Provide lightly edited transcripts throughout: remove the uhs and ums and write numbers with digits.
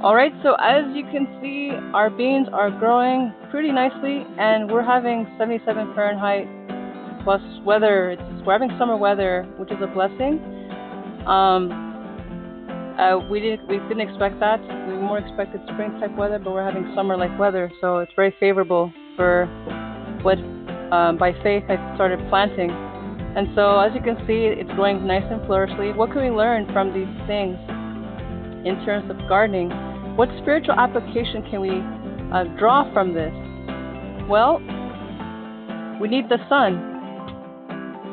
All right, so as you can see, our beans are growing pretty nicely, and we're having 77 Fahrenheit plus weather. We're having summer weather, which is a blessing. Um, we didn't expect that. We more expected spring type weather, but we're having summer like weather, so it's very favorable for what by faith I started planting. And so as you can see, it's growing nice and flourishly. What can we learn from these things in terms of gardening? What spiritual application can we draw from this? Well, we need the sun,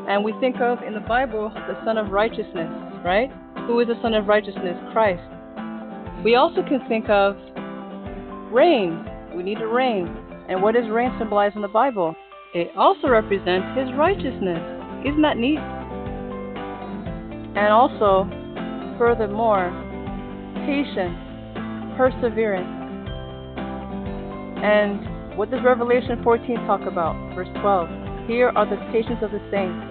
and we think of in the Bible the Son of Righteousness, right? Who is the Son of Righteousness? Christ. We also can think of rain. We need the rain. And what does rain symbolize in the Bible? It also represents His righteousness. Isn't that neat? And also, furthermore, patience, perseverance. And what does Revelation 14 talk about? Verse 12. Here are the patience of the saints.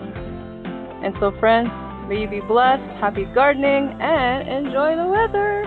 And so, friends, may you be blessed, happy gardening, and enjoy the weather.